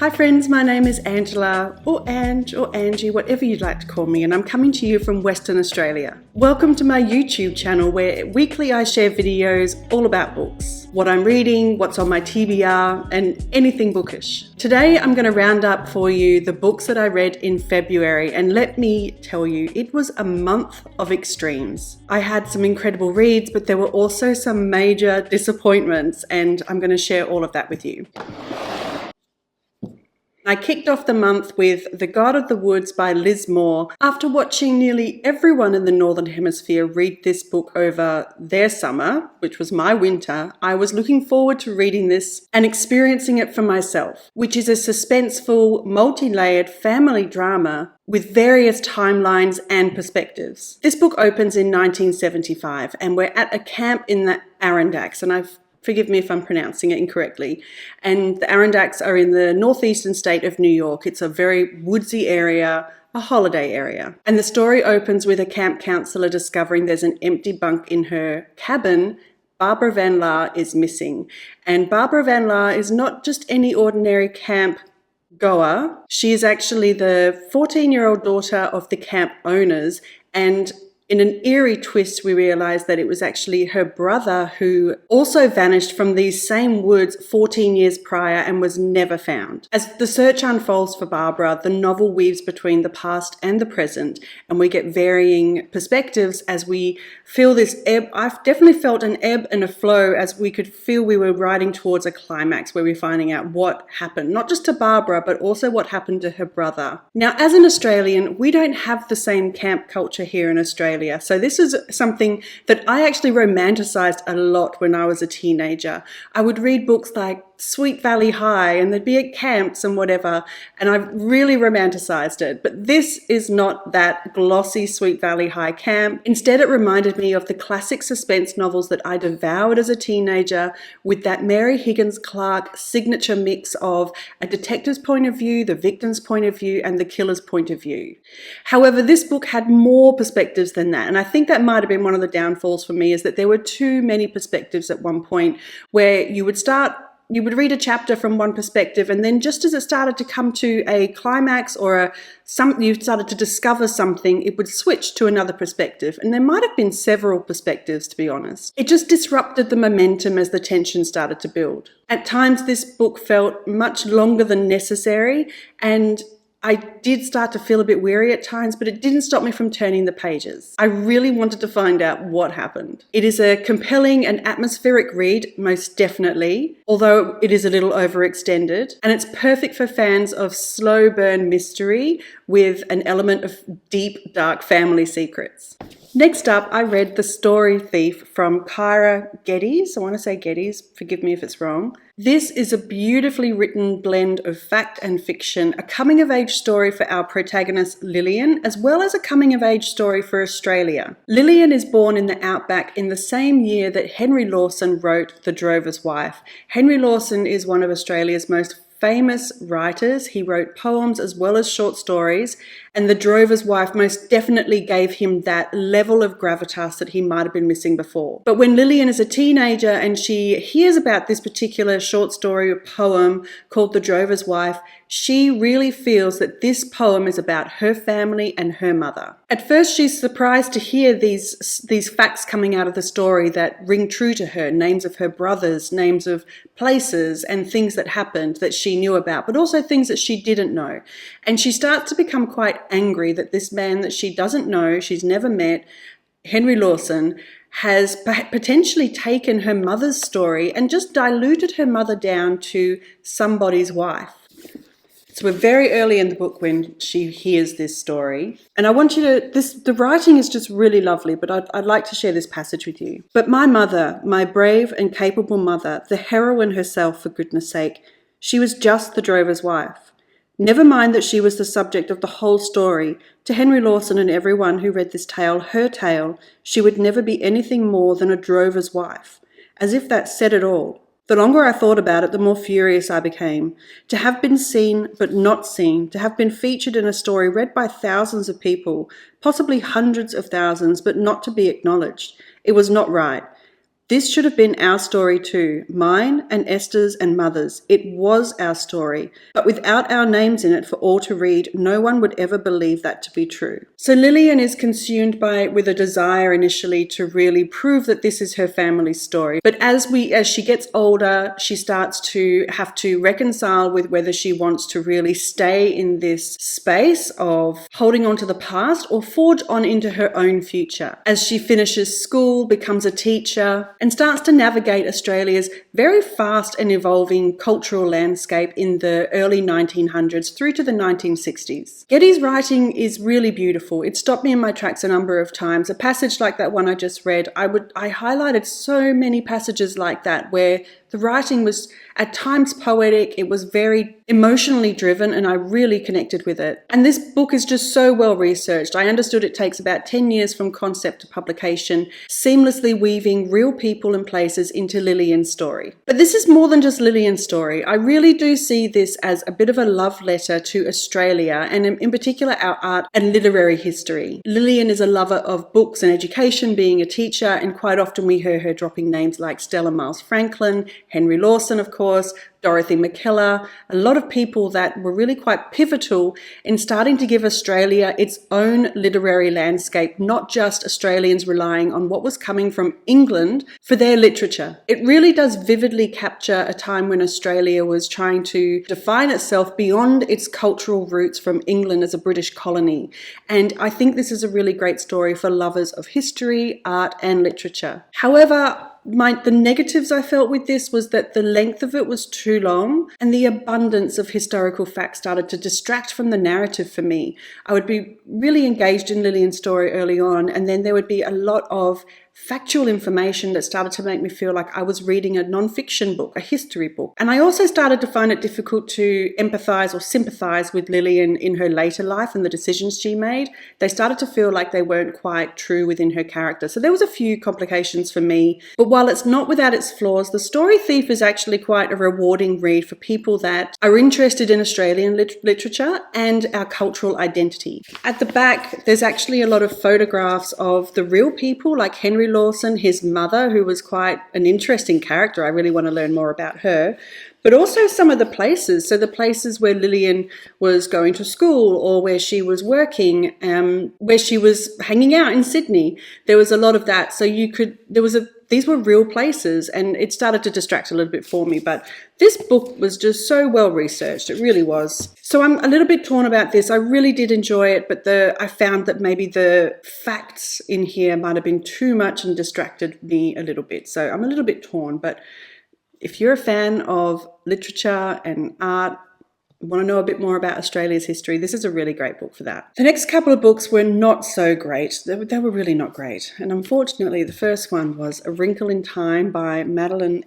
Hi friends, my name is Angela, or Ange, or Angie, whatever you'd like to call me, and I'm coming to you from Western Australia. Welcome to my YouTube channel where weekly I share videos all about books, what I'm reading, what's on my TBR, and anything bookish. Today I'm going to round up for you the books that I read in February, and let me tell you, it was a month of extremes. I had some incredible reads, but there were also some major disappointments, and I'm going to share all of that with you. I kicked off the month with The God of the Woods by Liz Moore. After watching nearly everyone in the Northern Hemisphere read this book over their summer, which was my winter, I was looking forward to reading this and experiencing it for myself, which is a suspenseful, multi-layered family drama with various timelines and perspectives. This book opens in 1975 and we're at a camp in the Adirondacks, and forgive me if I'm pronouncing it incorrectly. And the Adirondacks are in the northeastern state of New York. It's a very woodsy area, a holiday area. And the story opens with a camp counselor discovering there's an empty bunk in her cabin. Barbara Van Laar is missing. And Barbara Van Laar is not just any ordinary camp goer. She is actually the 14-year-old daughter of the camp owners, and in an eerie twist, we realised that it was actually her brother who also vanished from these same woods 14 years prior and was never found. As the search unfolds for Barbara, the novel weaves between the past and the present, and we get varying perspectives as we feel this ebb. I've definitely felt an ebb and a flow as we could feel we were riding towards a climax where we're finding out what happened, not just to Barbara, but also what happened to her brother. Now, as an Australian, we don't have the same camp culture here in Australia. So this is something that I actually romanticized a lot when I was a teenager. I would read books like Sweet Valley High, and they'd be at camps and whatever, and I really romanticized it. But this is not that glossy Sweet Valley High camp. Instead, it reminded me of the classic suspense novels that I devoured as a teenager, with that Mary Higgins Clark signature mix of a detective's point of view, the victim's point of view, and the killer's point of view. However, this book had more perspectives than that, and I think that might have been one of the downfalls for me, is that there were too many perspectives at one point, where you would read a chapter from one perspective, and then just as it started to come to a climax or you started to discover something, it would switch to another perspective. And there might have been several perspectives, to be honest. It just disrupted the momentum as the tension started to build. At times, this book felt much longer than necessary, and I did start to feel a bit weary at times, but it didn't stop me from turning the pages. I really wanted to find out what happened. It is a compelling and atmospheric read, most definitely, although it is a little overextended, and it's perfect for fans of slow burn mystery with an element of deep, dark family secrets. Next up, I read The Story Thief from Kyra Geddes. I want to say Geddes, forgive me if it's wrong. This is a beautifully written blend of fact and fiction, a coming-of-age story for our protagonist Lillian, as well as a coming-of-age story for Australia. Lillian is born in the outback in the same year that Henry Lawson wrote The Drover's Wife. Henry Lawson is one of Australia's most famous writers. He wrote poems as well as short stories, and The Drover's Wife most definitely gave him that level of gravitas that he might have been missing before. But when Lillian is a teenager and she hears about this particular short story or poem called The Drover's Wife, she really feels that this poem is about her family and her mother. At first, she's surprised to hear these facts coming out of the story that ring true to her, names of her brothers, names of places and things that happened that she knew about, but also things that she didn't know. And she starts to become quite angry that this man that she doesn't know, she's never met, Henry Lawson, has potentially taken her mother's story and just diluted her mother down to somebody's wife. So we're very early in the book when she hears this story. And I want you to, the writing is just really lovely, but I'd like to share this passage with you. But my mother, my brave and capable mother, the heroine herself, for goodness sake, she was just the drover's wife. Never mind that she was the subject of the whole story. To Henry Lawson and everyone who read this tale, her tale, she would never be anything more than a drover's wife. As if that said it all. The longer I thought about it, the more furious I became. To have been seen but not seen, to have been featured in a story read by thousands of people, possibly hundreds of thousands, but not to be acknowledged. It was not right. This should have been our story too, mine and Esther's and Mother's. It was our story, but without our names in it for all to read, no one would ever believe that to be true. So Lillian is consumed with a desire initially to really prove that this is her family's story. But as she gets older, she starts to have to reconcile with whether she wants to really stay in this space of holding on to the past or forge on into her own future. As she finishes school, becomes a teacher, and starts to navigate Australia's very fast and evolving cultural landscape in the early 1900s through to the 1960s. Geddes' writing is really beautiful. It stopped me in my tracks a number of times. A passage like that one I just read, I highlighted so many passages like that where the writing was at times poetic, it was very emotionally driven, and I really connected with it. And this book is just so well researched. I understood it takes about 10 years from concept to publication, seamlessly weaving real people and places into Lillian's story. But this is more than just Lillian's story. I really do see this as a bit of a love letter to Australia, and in particular our art and literary history. Lillian is a lover of books and education, being a teacher, and quite often we hear her dropping names like Stella Miles Franklin, Henry Lawson, of course, Dorothy McKellar, a lot of people that were really quite pivotal in starting to give Australia its own literary landscape, not just Australians relying on what was coming from England for their literature. It really does vividly capture a time when Australia was trying to define itself beyond its cultural roots from England as a British colony. And I think this is a really great story for lovers of history, art, and literature. However, the negatives I felt with this was that the length of it was too long and the abundance of historical facts started to distract from the narrative for me. I would be really engaged in Lillian's story early on, and then there would be a lot of factual information that started to make me feel like I was reading a non-fiction book, a history book. And I also started to find it difficult to empathize or sympathize with Lillian in her later life and the decisions she made. They started to feel like they weren't quite true within her character. So there was a few complications for me. But while it's not without its flaws, The Story Thief is actually quite a rewarding read for people that are interested in Australian literature and our cultural identity. At the back, there's actually a lot of photographs of the real people like Henry Lawson, his mother, who was quite an interesting character. I really want to learn more about her. But also some of the places. So the places where Lillian was going to school or where she was working, where she was hanging out in Sydney. There was a lot of that. So these were real places, and it started to distract a little bit for me. But this book was just so well researched. It really was. So I'm a little bit torn about this. I really did enjoy it, but I found that maybe the facts in here might have been too much and distracted me a little bit. So I'm a little bit torn, but if you're a fan of literature and art, want to know a bit more about Australia's history, this is a really great book for that. The next couple of books were not so great. They were really not great. And unfortunately, the first one was A Wrinkle in Time by Madeline.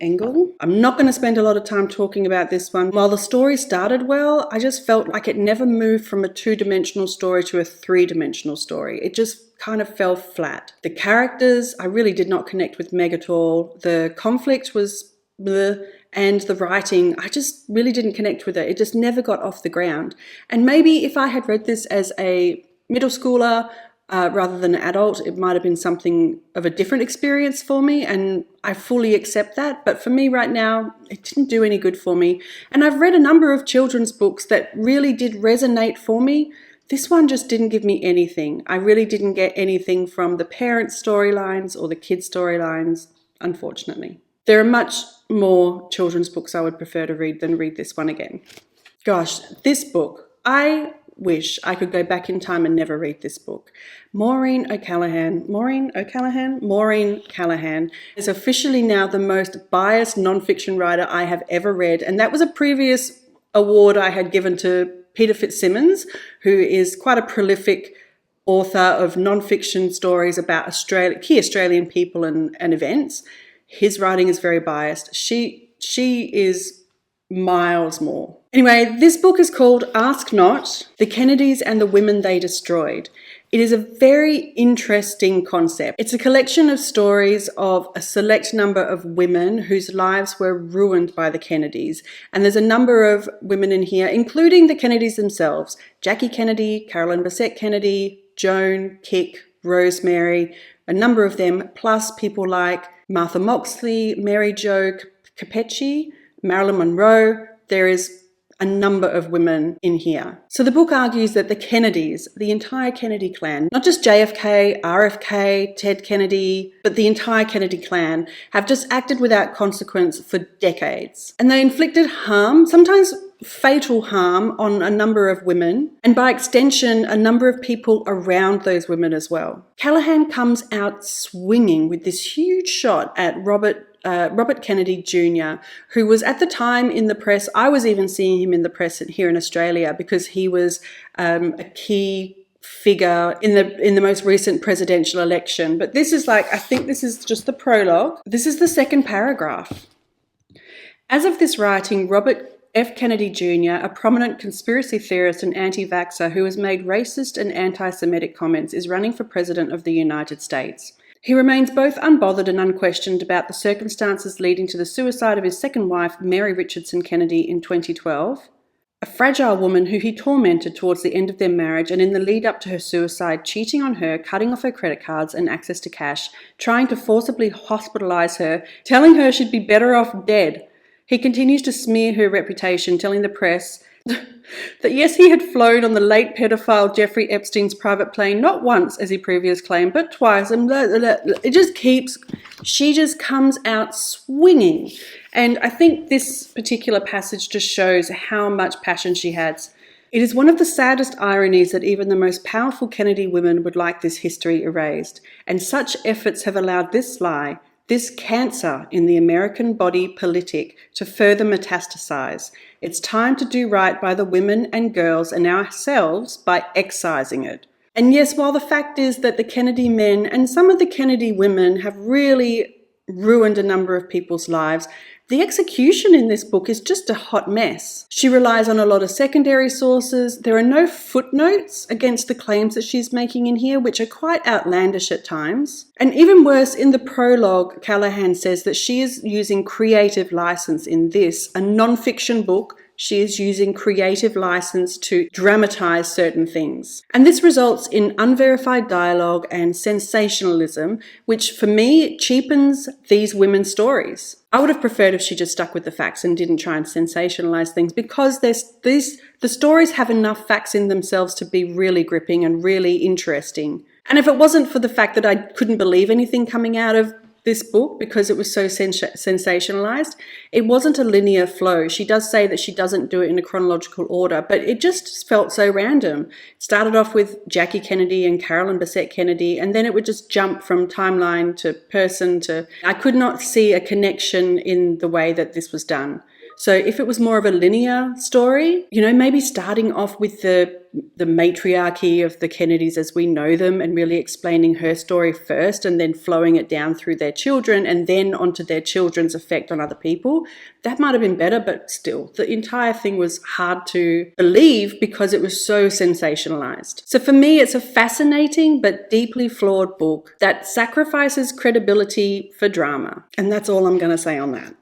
I'm not going to spend a lot of time talking about this one. While the story started well, I just felt like it never moved from a two-dimensional story to a three-dimensional story. It just kind of fell flat. The characters, I really did not connect with Meg at all. The conflict was bleh, and the writing, I just really didn't connect with it. It just never got off the ground. And maybe if I had read this as a middle schooler rather than an adult, it might have been something of a different experience for me, and I fully accept that. But for me right now, it didn't do any good for me. And I've read a number of children's books that really did resonate for me. This one just didn't give me anything. I really didn't get anything from the parents' storylines or the kids' storylines, unfortunately. There are much more children's books I would prefer to read than read this one again. Gosh, this book, I wish I could go back in time and never read this book. Maureen Callaghan is officially now the most biased non-fiction writer I have ever read, and that was a previous award I had given to Peter Fitzsimmons, who is quite a prolific author of non-fiction stories about key Australian people and events. His writing is very biased. She is miles more. Anyway, this book is called Ask Not, The Kennedys and the Women They Destroyed. It is a very interesting concept. It's a collection of stories of a select number of women whose lives were ruined by the Kennedys. And there's a number of women in here, including the Kennedys themselves. Jackie Kennedy, Carolyn Bessette Kennedy, Joan, Kik, Rosemary, a number of them, plus people like Martha Moxley, Mary Jo Capecchi, Marilyn Monroe. There is a number of women in here. So the book argues that the Kennedys, the entire Kennedy clan, not just JFK, RFK, Ted Kennedy, but the entire Kennedy clan, have just acted without consequence for decades. And they inflicted harm, sometimes fatal harm, on a number of women, and by extension, a number of people around those women as well. Callaghan comes out swinging with this huge shot at Robert Kennedy Jr., who was at the time in the press. I was even seeing him in the press here in Australia because he was a key figure in the most recent presidential election. But this is I think this is just the prologue. This is the second paragraph. As of this writing, Robert F. Kennedy Jr., a prominent conspiracy theorist and anti-vaxxer who has made racist and anti-Semitic comments, is running for President of the United States. He remains both unbothered and unquestioned about the circumstances leading to the suicide of his second wife, Mary Richardson Kennedy, in 2012, a fragile woman who he tormented towards the end of their marriage and in the lead up to her suicide, cheating on her, cutting off her credit cards and access to cash, trying to forcibly hospitalize her, telling her she'd be better off dead. He continues to smear her reputation, telling the press that yes, he had flown on the late pedophile Jeffrey Epstein's private plane, not once, as he previously claimed, but twice. And she just comes out swinging. And I think this particular passage just shows how much passion she has. It is one of the saddest ironies that even the most powerful Kennedy women would like this history erased. And such efforts have allowed this lie, this cancer in the American body politic, to further metastasize. It's time to do right by the women and girls and ourselves by excising it. And yes, while the fact is that the Kennedy men and some of the Kennedy women have really ruined a number of people's lives, the execution in this book is just a hot mess. She relies on a lot of secondary sources. There are no footnotes against the claims that she's making in here, which are quite outlandish at times. And even worse, in the prologue, Callaghan says that she is using creative license in this, a non-fiction book. She is using creative license to dramatize certain things. And this results in unverified dialogue and sensationalism, which for me cheapens these women's stories. I would have preferred if she just stuck with the facts and didn't try and sensationalize things, because the stories have enough facts in themselves to be really gripping and really interesting. And if it wasn't for the fact that I couldn't believe anything coming out of this book because it was so sensationalized, it wasn't a linear flow. She does say that she doesn't do it in a chronological order, but it just felt so random. It started off with Jackie Kennedy and Carolyn Bessette Kennedy, and then it would just jump from timeline to person to... I could not see a connection in the way that this was done. So if it was more of a linear story, maybe starting off with the matriarchy of the Kennedys as we know them and really explaining her story first and then flowing it down through their children and then onto their children's effect on other people, that might have been better, but still, the entire thing was hard to believe because it was so sensationalized. So for me, it's a fascinating but deeply flawed book that sacrifices credibility for drama. And that's all I'm going to say on that.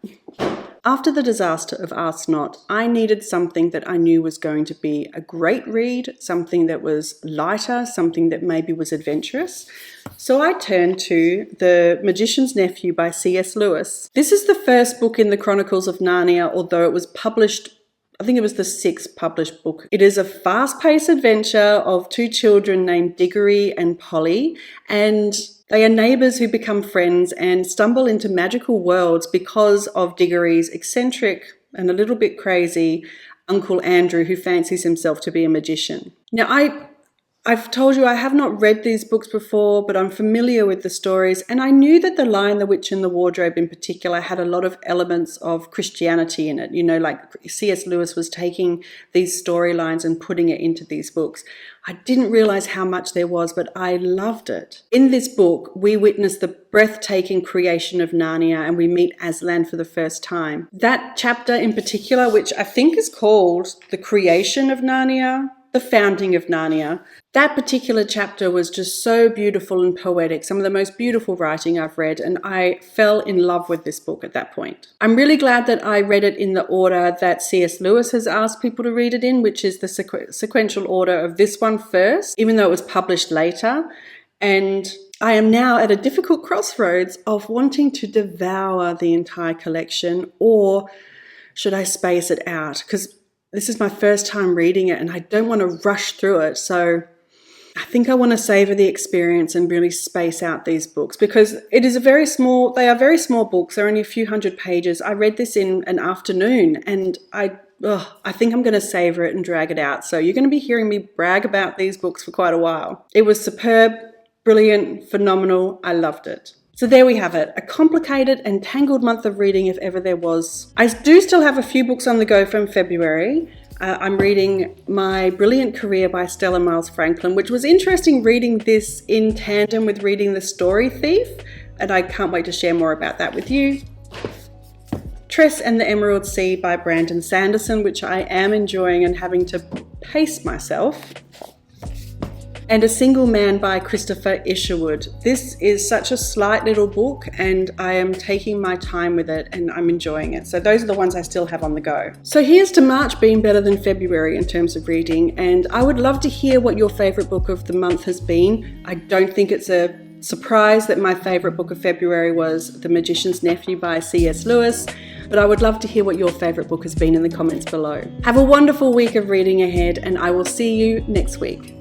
After the disaster of Ask Not, I needed something that I knew was going to be a great read, something that was lighter, something that maybe was adventurous. So I turned to The Magician's Nephew by C.S. Lewis. This is the first book in the Chronicles of Narnia, although it was published, I think it was the 6th published book. It is a fast-paced adventure of 2 children named Diggory and Polly, and they are neighbours who become friends and stumble into magical worlds because of Diggory's eccentric and a little bit crazy Uncle Andrew, who fancies himself to be a magician. Now, I've told you I have not read these books before, but I'm familiar with the stories, and I knew that The Lion, the Witch and the Wardrobe in particular had a lot of elements of Christianity in it. Like C.S. Lewis was taking these storylines and putting it into these books. I didn't realize how much there was, but I loved it. In this book, we witness the breathtaking creation of Narnia and we meet Aslan for the first time. That chapter in particular, which I think is called The Creation of Narnia, The Founding of Narnia, that particular chapter was just so beautiful and poetic, some of the most beautiful writing I've read, and I fell in love with this book at that point. I'm really glad that I read it in the order that C.S. Lewis has asked people to read it in, which is the sequential order of this one first, even though it was published later. And I am now at a difficult crossroads of wanting to devour the entire collection, or should I space it out? Because this is my first time reading it and I don't want to rush through it. So I think I want to savor the experience and really space out these books, because they are very small books. They're only a few hundred pages. I read this in an afternoon and I think I'm going to savor it and drag it out. So you're going to be hearing me brag about these books for quite a while. It was superb, brilliant, phenomenal. I loved it. So there we have it, a complicated and tangled month of reading if ever there was. I do still have a few books on the go from February. I'm reading My Brilliant Career by Stella Miles Franklin, which was interesting reading this in tandem with reading The Story Thief, and I can't wait to share more about that with you. Tress and the Emerald Sea by Brandon Sanderson, which I am enjoying and having to pace myself. And A Single Man by Christopher Isherwood. This is such a slight little book and I am taking my time with it and I'm enjoying it. So those are the ones I still have on the go. So here's to March being better than February in terms of reading, and I would love to hear what your favourite book of the month has been. I don't think it's a surprise that my favourite book of February was The Magician's Nephew by C.S. Lewis, but I would love to hear what your favourite book has been in the comments below. Have a wonderful week of reading ahead and I will see you next week.